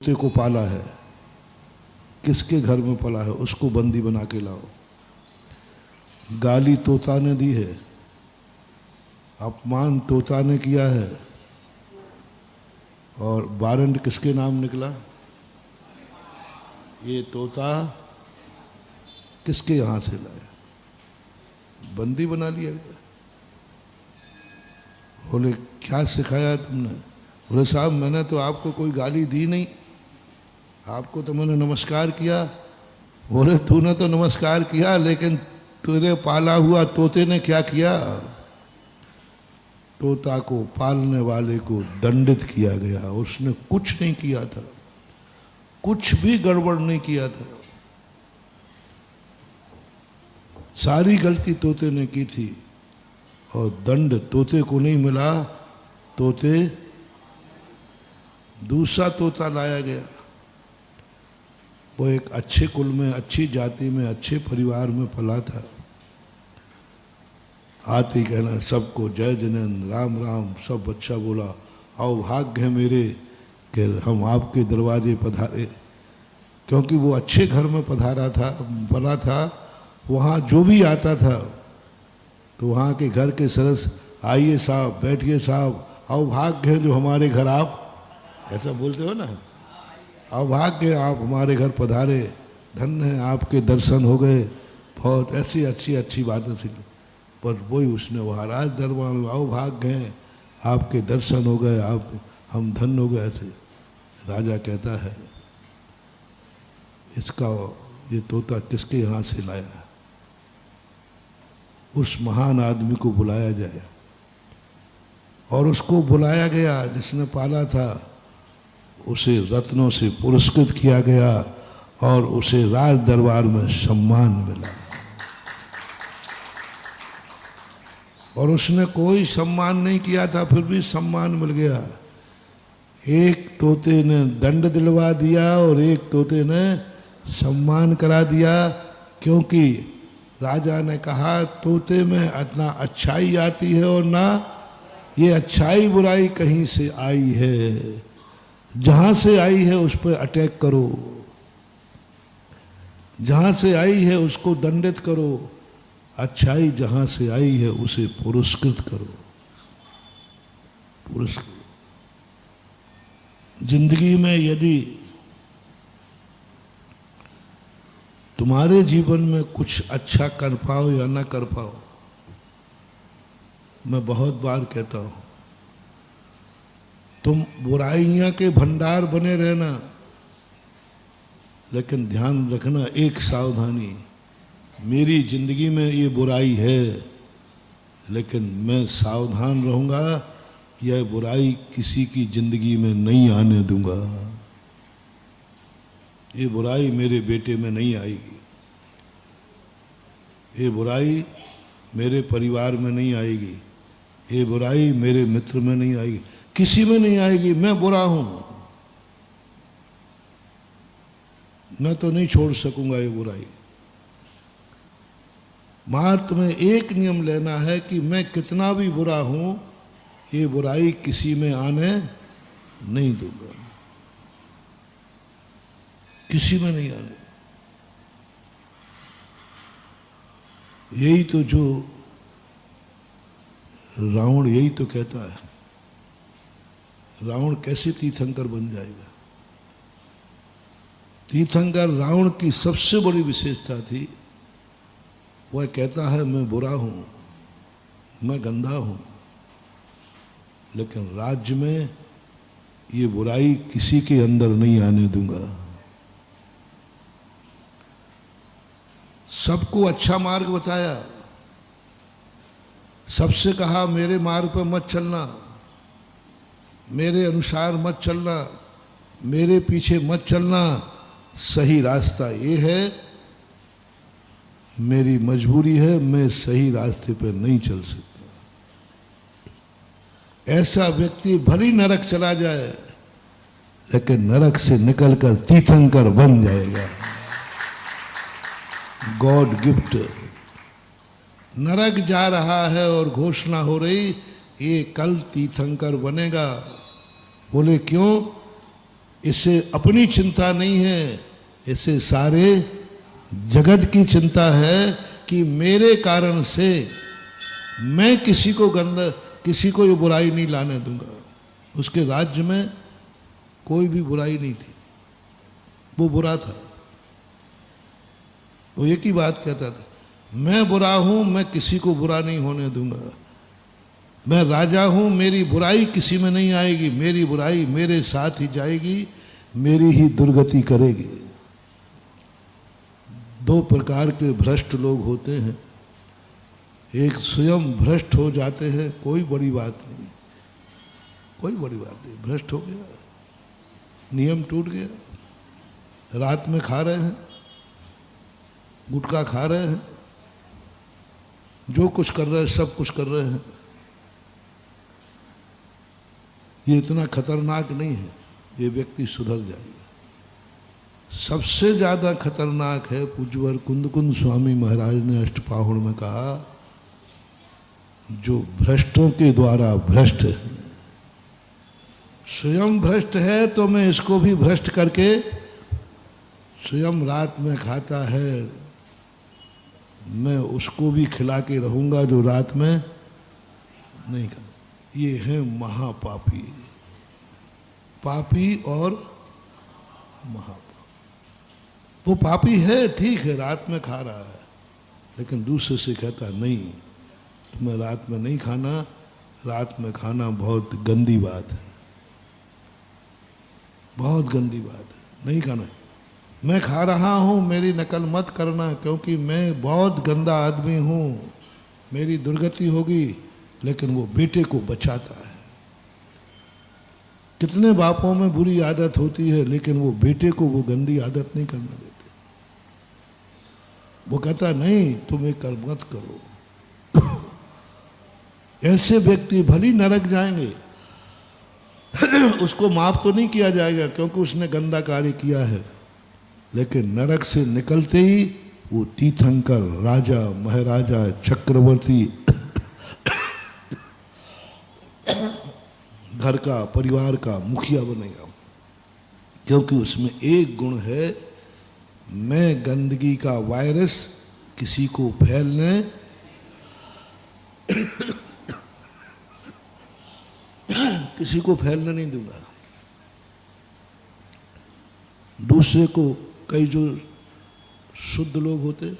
तोते को पाला है, किसके घर में पला है, उसको बंदी बना के लाओ। गाली तोता ने दी है, अपमान तोता ने किया है, और वारंट किसके नाम निकला? ये तोता किसके यहाँ से लाए? बंदी बना लिया गया। बोले क्या सिखाया तुमने? बोले साहब मैंने तो आपको कोई गाली दी नहीं, आपको तो मैंने नमस्कार किया। बोले तूने तो नमस्कार किया, लेकिन तेरे पाला हुआ तोते ने क्या किया? तोता को पालने वाले को दंडित किया गया। उसने कुछ नहीं किया था, कुछ भी गड़बड़ नहीं किया था। सारी गलती तोते ने की थी और दंड तोते को नहीं मिला। दूसरा तोता लाया गया। वो एक अच्छे कुल में, अच्छी जाति में, अच्छे परिवार में पला था। आते ही कहना सबको जय जिनेंद्र, राम राम। सब बच्चा बोला आओ भाग्य है मेरे कि हम आपके दरवाजे पधारे। क्योंकि वो अच्छे घर में पधारा था, पला था। वहाँ जो भी आता था तो वहाँ के घर के सदस्य आइए साहब, बैठिए साहब, आओ भाग्य है जो हमारे घर आप, ऐसा बोलते हो ना, आओ भाग्य आप हमारे घर पधारे, धन्य है आपके दर्शन हो गए। बहुत ऐसी अच्छी अच्छी बातें थी। पर वही उसने वहाँ राज दरबार में आओ भाग्य हैं आपके दर्शन हो गए, आप हम धन्य हो गए। ऐसे राजा कहता है इसका ये तोता किसके यहाँ से लाया? उस महान आदमी को बुलाया जाए। और उसको बुलाया गया जिसने पाला था, उसे रत्नों से पुरस्कृत किया गया और उसे राज दरबार में सम्मान मिला। और उसने कोई सम्मान नहीं किया था, फिर भी सम्मान मिल गया। एक तोते ने दंड दिलवा दिया और एक तोते ने सम्मान करा दिया। क्योंकि राजा ने कहा तोते में इतना अच्छाई आती है और ना ये अच्छाई बुराई कहीं से आई है। जहां से आई है उस पर अटैक करो, जहां से आई है उसको दंडित करो। अच्छाई जहां से आई है उसे पुरस्कृत करो, पुरस्कृत। जिंदगी में यदि तुम्हारे जीवन में कुछ अच्छा कर पाओ या ना कर पाओ, मैं बहुत बार कहता हूं तुम बुराइयां के भंडार बने रहना, लेकिन ध्यान रखना एक सावधानी, मेरी जिंदगी में ये बुराई है लेकिन मैं सावधान रहूंगा, यह बुराई किसी की जिंदगी में नहीं आने दूंगा। ये बुराई मेरे बेटे में नहीं आएगी, ये बुराई मेरे परिवार में नहीं आएगी, ये बुराई मेरे मित्र में नहीं आएगी, किसी में नहीं आएगी। मैं बुरा हूं, मैं तो नहीं छोड़ सकूंगा ये बुराई। मात्र में एक नियम लेना है कि मैं कितना भी बुरा हूं, ये बुराई किसी में आने नहीं दूंगा, किसी में नहीं आने। यही तो जो रावण यही तो कहता है। रावण कैसे तीर्थंकर बन जाएगा? तीर्थंकर रावण की सबसे बड़ी विशेषता थी, वह कहता है मैं बुरा हूं, मैं गंदा हूं, लेकिन राज्य में ये बुराई किसी के अंदर नहीं आने दूंगा। सबको अच्छा मार्ग बताया, सबसे कहा मेरे मार्ग पर मत चलना, मेरे अनुसार मत चलना, मेरे पीछे मत चलना, सही रास्ता ये है, मेरी मजबूरी है, मैं सही रास्ते पर नहीं चल सकता। ऐसा व्यक्ति भली नरक चला जाए लेकिन नरक से निकलकर तीर्थंकर बन जाएगा। God gift. नरक जा रहा है और घोषणा हो रही ये कल तीर्थंकर बनेगा। बोले क्यों? इसे अपनी चिंता नहीं है, इसे सारे जगत की चिंता है कि मेरे कारण से मैं किसी को ये बुराई नहीं लाने दूंगा। उसके राज्य में कोई भी बुराई नहीं थी, वो बुरा था। वो एक ही बात कहता था, मैं बुरा हूं, मैं किसी को बुरा नहीं होने दूंगा। मैं राजा हूं, मेरी बुराई किसी में नहीं आएगी, मेरी बुराई मेरे साथ ही जाएगी, मेरी ही दुर्गति करेगी। दो प्रकार के भ्रष्ट लोग होते हैं। एक स्वयं भ्रष्ट हो जाते हैं, कोई बड़ी बात नहीं, कोई बड़ी बात नहीं, भ्रष्ट हो गया, नियम टूट गया, रात में खा रहे हैं, गुटखा खा रहे हैं, जो कुछ कर रहे हैं सब कुछ कर रहे हैं। ये इतना खतरनाक नहीं है, ये व्यक्ति सुधर जाएगा। सबसे ज्यादा खतरनाक है, पूज्यवर कुंद स्वामी महाराज ने अष्टपाहुड़ में कहा, जो भ्रष्टों के द्वारा भ्रष्ट है। स्वयं भ्रष्ट है तो मैं इसको भी भ्रष्ट करके, स्वयं रात में खाता है, मैं उसको भी खिला के रहूंगा जो रात में नहीं खाता। ये है महापापी, पापी और महापापी। वो पापी है, ठीक है, रात में खा रहा है, लेकिन दूसरे से कहता नहीं, तुम्हें रात में नहीं खाना, रात में खाना बहुत गंदी बात है, बहुत गंदी बात है, नहीं खाना। मैं खा रहा हूं, मेरी नकल मत करना, क्योंकि मैं बहुत गंदा आदमी हूं, मेरी दुर्गति होगी। लेकिन वो बेटे को बचाता है। कितने बापों में बुरी आदत होती है, लेकिन वो बेटे को वो गंदी आदत नहीं करने देते। वो कहता नहीं, तुम ये कर मत करो। ऐसे व्यक्ति भली नरक जाएंगे, उसको माफ तो नहीं किया जाएगा क्योंकि उसने गंदा कार्य किया है, लेकिन नरक से निकलते ही वो तीर्थंकर, राजा, महाराजा, चक्रवर्ती, घर का, परिवार का मुखिया बनेगा। क्योंकि उसमें एक गुण है, मैं गंदगी का वायरस किसी को फैलने किसी को फैलने नहीं दूंगा। दूसरे को, कई जो शुद्ध लोग होते हैं